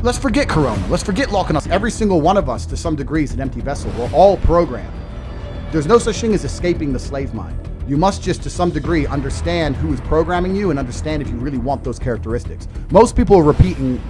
let's forget Corona. Let's forget locking us. Every single one of us, to some degree, is an empty vessel. We're all programmed. There's no such thing as escaping the slave mind. You must just, to some degree, understand who is programming you and understand if you really want those characteristics. Most people are repeating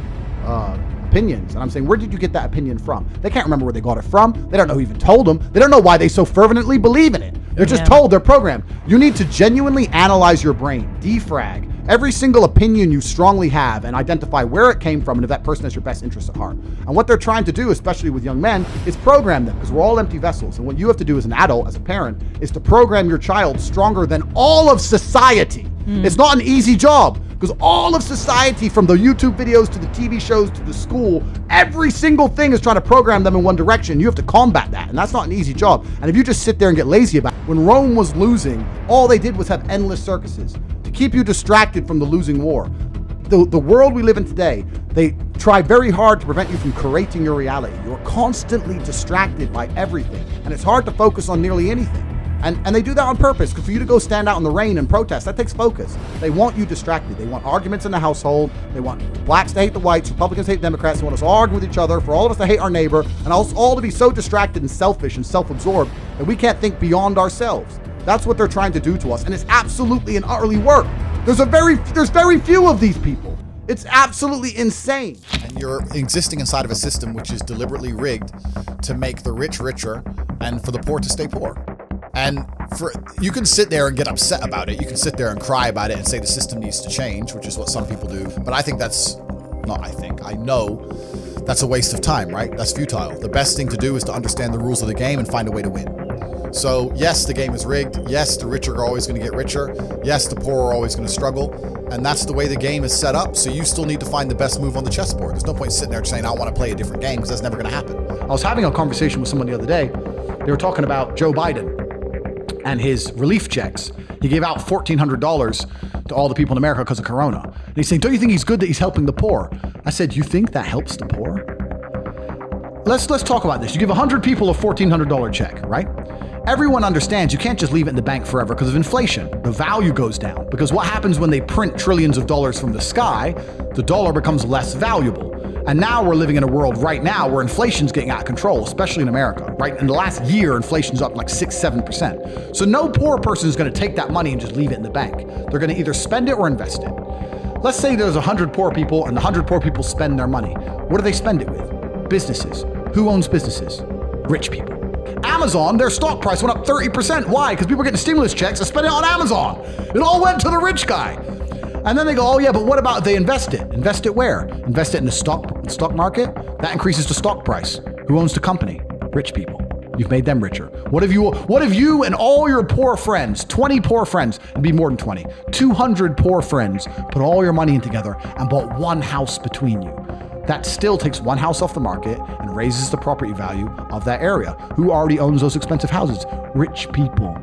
opinions, and I'm saying, where did you get that opinion from? They can't remember where they got it from. They don't know who even told them. They don't know why they so fervently believe in it. They're just told, they're programmed. You need to genuinely analyze your brain, defrag every single opinion you strongly have and identify where it came from and if that person has your best interest at heart. And what they're trying to do, especially with young men, is program them, because we're all empty vessels. And what you have to do as an adult, as a parent, is to program your child stronger than all of society. It's not an easy job, because all of society, from the YouTube videos to the TV shows to the school, every single thing is trying to program them in one direction. You have to combat that, and that's not an easy job. And if you just sit there and get lazy about it, when Rome was losing, all they did was have endless circuses to keep you distracted from the losing war. The world we live in today, they try very hard to prevent you from creating your reality. You're constantly distracted by everything, and it's hard to focus on nearly anything. And they do that on purpose, because for you to go stand out in the rain and protest, that takes focus. They want you distracted. They want arguments in the household. They want blacks to hate the whites, Republicans to hate Democrats. They want us all arguing with each other, for all of us to hate our neighbor, and us all to be so distracted and selfish and self-absorbed that we can't think beyond ourselves. That's what they're trying to do to us, and it's absolutely and utterly work. There's very few of these people. It's absolutely insane. And you're existing inside of a system which is deliberately rigged to make the rich richer and for the poor to stay poor. And you can sit there and get upset about it. You can sit there and cry about it and say the system needs to change, which is what some people do. But I know that's a waste of time, right? That's futile. The best thing to do is to understand the rules of the game and find a way to win. So yes, the game is rigged. Yes, the rich are always going to get richer. Yes, the poor are always going to struggle. And that's the way the game is set up. So you still need to find the best move on the chessboard. There's no point sitting there saying, I want to play a different game, because that's never going to happen. I was having a conversation with someone the other day. They were talking about Joe Biden and his relief checks. He gave out $1,400 to all the people in America because of Corona. And he's saying, don't you think he's good that he's helping the poor? I said, you think that helps the poor? Let's talk about this. You give 100 people a $1,400 check, right? Everyone understands you can't just leave it in the bank forever because of inflation. The value goes down, because what happens when they print trillions of dollars from the sky? The dollar becomes less valuable. And now we're living in a world right now where inflation's getting out of control, especially in America, right? In the last year, inflation's up like 6-7%. So no poor person is going to take that money and just leave it in the bank. They're going to either spend it or invest it. Let's say there's 100 poor people and the 100 poor people spend their money. What do they spend it with? Businesses. Who owns businesses? Rich people. Amazon, their stock price went up 30%. Why? Because people are getting stimulus checks and spending it on Amazon. It all went to the rich guy. And then they go, oh yeah, but what about they invest it? Invest it where? Invest it in the stock market? That increases the stock price. Who owns the company? Rich people. You've made them richer. What if you and all your poor friends, 20 poor friends, it'd be more than 20, 200 poor friends, put all your money in together and bought one house between you? That still takes one house off the market and raises the property value of that area. Who already owns those expensive houses? Rich people.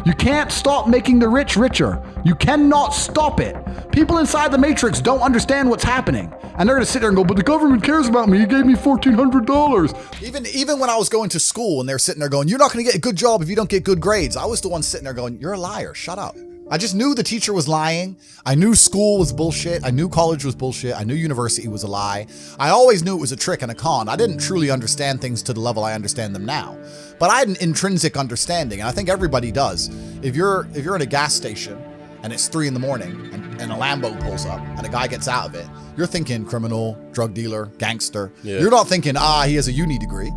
You can't stop making the rich richer. You cannot stop it. People inside the matrix don't understand what's happening. And they're going to sit there and go, but the government cares about me. He gave me $1,400. Even when I was going to school and they're sitting there going, you're not going to get a good job if you don't get good grades. I was the one sitting there going, you're a liar. Shut up. I just knew the teacher was lying. I knew school was bullshit. I knew college was bullshit. I knew university was a lie. I always knew it was a trick and a con. I didn't truly understand things to the level I understand them now. But I had an intrinsic understanding, and I think everybody does. If you're at a gas station and it's 3 a.m. and a Lambo pulls up and a guy gets out of it, you're thinking criminal, drug dealer, gangster. Yeah. You're not thinking, he has a uni degree.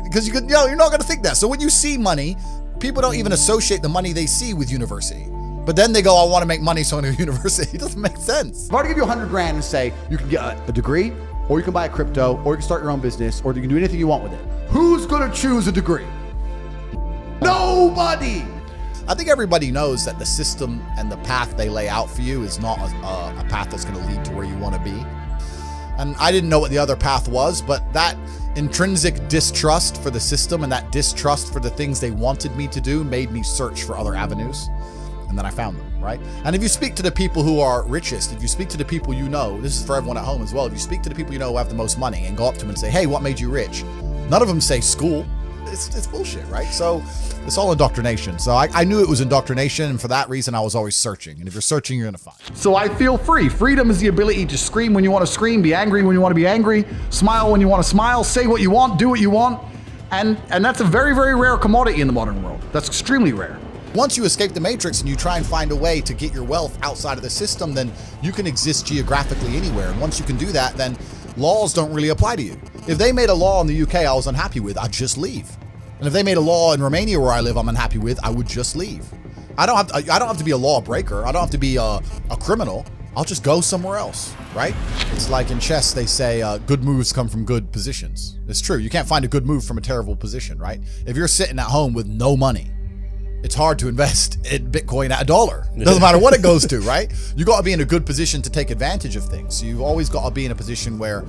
Because you're not going to think that. So when you see money, people don't even associate the money they see with university. But then they go, I want to make money, so I go to university. It doesn't make sense. If I were to give you $100,000 and say you can get a degree, or you can buy a crypto, or you can start your own business, or you can do anything you want with it, who's going to choose a degree? Nobody. I think everybody knows that the system and the path they lay out for you is not a path that's going to lead to where you want to be. And I didn't know what the other path was, but that intrinsic distrust for the system and that distrust for the things they wanted me to do made me search for other avenues. And then I found them, right? And if you speak to the people who are richest, if you speak to the people you know, this is for everyone at home as well, if you speak to the people you know who have the most money and go up to them and say, hey, what made you rich? None of them say school. it's bullshit, right? So it's all indoctrination. So I knew it was indoctrination, and for that reason, I was always searching. And if you're searching, you're gonna find. So I feel free. Freedom is the ability to scream when you want to scream, be angry when you want to be angry, smile when you want to smile, say what you want, do what you want. And that's a very, very rare commodity in the modern world. That's extremely rare. Once you escape the matrix and you try and find a way to get your wealth outside of the system, then you can exist geographically anywhere. And once you can do that, then laws don't really apply to you. If they made a law in the UK I was unhappy with, I'd just leave. And if they made a law in Romania where I live I'm unhappy with, I would just leave. I don't have to be a lawbreaker. I don't have to be a criminal. I'll just go somewhere else, right? It's like in chess, they say good moves come from good positions. It's true. You can't find a good move from a terrible position, right? If you're sitting at home with no money, it's hard to invest in Bitcoin at $1. It doesn't matter what it goes to, right? You got to be in a good position to take advantage of things. You've always got to be in a position where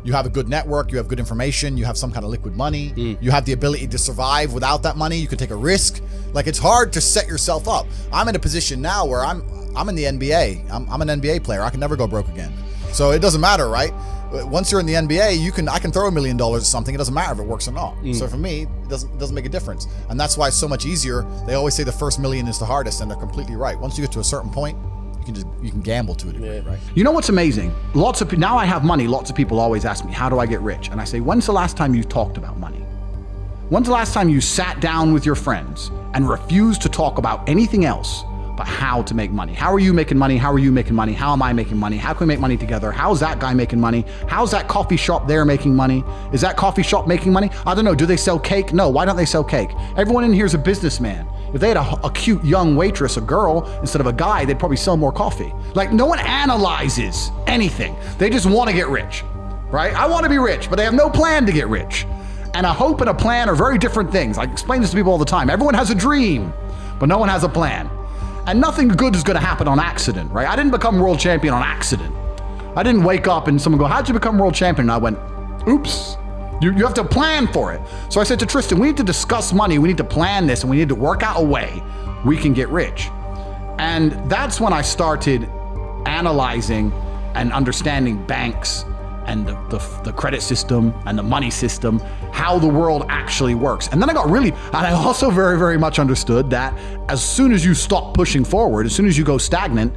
you have a good network, you have good information, you have some kind of liquid money, you have the ability to survive without that money, you can take a risk. Like, it's hard to set yourself up. I'm in a position now where I'm in the NBA. I'm an NBA player. I can never go broke again. So it doesn't matter, right? Once you're in the NBA, I can throw $1 million at something. It doesn't matter if it works or not. So for me, it doesn't make a difference. And that's why it's so much easier. They always say the first million is the hardest, and they're completely right. Once you get to a certain point, you can gamble to a degree, right? You know what's amazing? Now I have money. Lots of people always ask me, how do I get rich? And I say, when's the last time you talked about money? When's the last time you sat down with your friends and refused to talk about anything else but how to make money? How are you making money? How are you making money? How am I making money? How can we make money together? How's that guy making money? How's that coffee shop there making money? Is that coffee shop making money? I don't know. Do they sell cake? No. Why don't they sell cake? Everyone in here is a businessman. If they had a cute young waitress, a girl, instead of a guy, they'd probably sell more coffee. Like, no one analyzes anything. They just want to get rich, right? I want to be rich, but they have no plan to get rich. And a hope and a plan are very different things. I explain this to people all the time. Everyone has a dream, but no one has a plan. And nothing good is going to happen on accident, right? I didn't become world champion on accident. I didn't wake up and someone go, how'd you become world champion? And I went, oops. You have to plan for it. So I said to Tristan, we need to discuss money. We need to plan this, and we need to work out a way we can get rich. And that's when I started analyzing and understanding banks and the credit system and the money system, how the world actually works. And then and I also very, very much understood that as soon as you stop pushing forward, as soon as you go stagnant,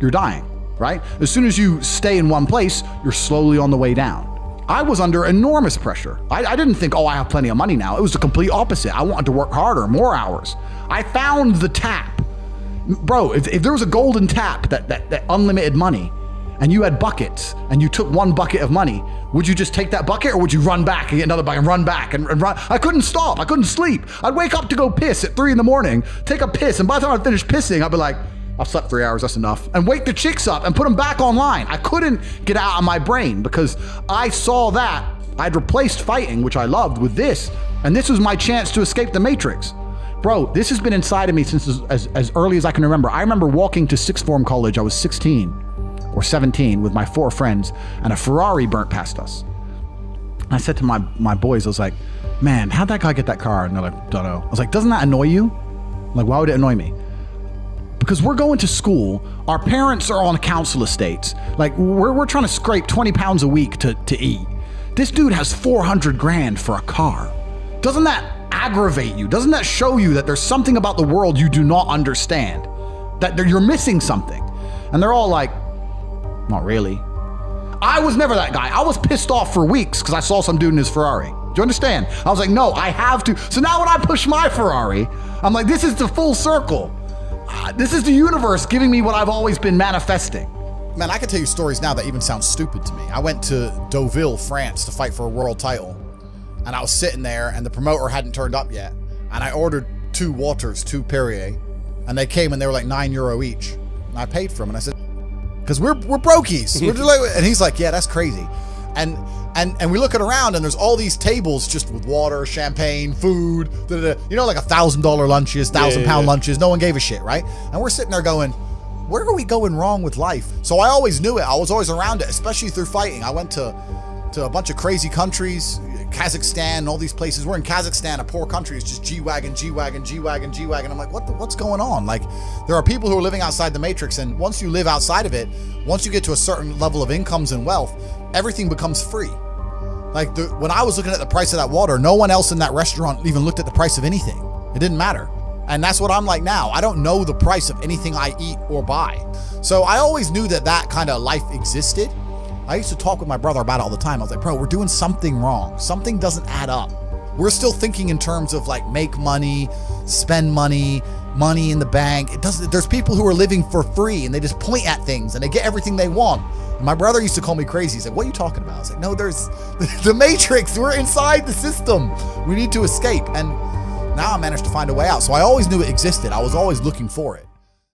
you're dying, right? As soon as you stay in one place, you're slowly on the way down. I was under enormous pressure. I didn't think, I have plenty of money now. It was the complete opposite. I wanted to work harder, more hours. I found the tap. Bro, if there was a golden tap, that unlimited money, and you had buckets, and you took one bucket of money, would you just take that bucket, or would you run back and get another bucket and run back and run? I couldn't stop. I couldn't sleep. I'd wake up to go piss at 3 a.m, take a piss, and by the time I finished pissing, I'd be like, I've slept 3 hours, that's enough. And wake the chicks up and put them back online. I couldn't get out of my brain because I saw that I'd replaced fighting, which I loved, with this. And this was my chance to escape the matrix. Bro, this has been inside of me since as early as I can remember. I remember walking to sixth form college. I was 16 or 17 with my 4 friends, and a Ferrari burnt past us. And I said to my boys, I was like, man, how'd that guy get that car? And they're like, don't know. I was like, doesn't that annoy you? I'm like, why would it annoy me? Because we're going to school, our parents are on council estates. Like, we're trying to scrape 20 pounds a week to eat. This dude has 400 grand for a car. Doesn't that aggravate you? Doesn't that show you that there's something about the world you do not understand? That you're missing something? And they're all like, not really. I was never that guy. I was pissed off for weeks because I saw some dude in his Ferrari. Do you understand? I was like, no, I have to. So now when I push my Ferrari, I'm like, this is the full circle. This is the universe giving me what I've always been manifesting. Man, I can tell you stories now that even sound stupid to me. I went to Deauville, France to fight for a world title. And I was sitting there and the promoter hadn't turned up yet. And I ordered 2 waters, 2 Perrier. And they came and they were like €9 each. And I paid for them. And I said, because we're brokies. And he's like, yeah, that's crazy. And we looking around and there's all these tables just with water, champagne, food, you know, like $1,000 lunches, £1,000 lunches. No one gave a shit, right? And we're sitting there going, where are we going wrong with life? So I always knew it. I was always around it, especially through fighting. I went to a bunch of crazy countries, Kazakhstan, and all these places. We're in Kazakhstan, a poor country. It's just G-Wagon, G-Wagon, G-Wagon, G-Wagon. I'm like, what's going on? Like, there are people who are living outside the matrix, and once you live outside of it, once you get to a certain level of incomes and wealth, everything becomes free. Like when I was looking at the price of that water, no one else in that restaurant even looked at the price of anything. It didn't matter. And that's what I'm like now. I don't know the price of anything I eat or buy. So I always knew that kind of life existed. I used to talk with my brother about it all the time. I was like, bro, we're doing something wrong. Something doesn't add up. We're still thinking in terms of like make money, spend money, money in the bank. It doesn't. There's people who are living for free and they just point at things and they get everything they want. And my brother used to call me crazy. He's like, what are you talking about? I was like, no, there's the matrix. We're inside the system. We need to escape. And now I managed to find a way out. So I always knew it existed. I was always looking for it.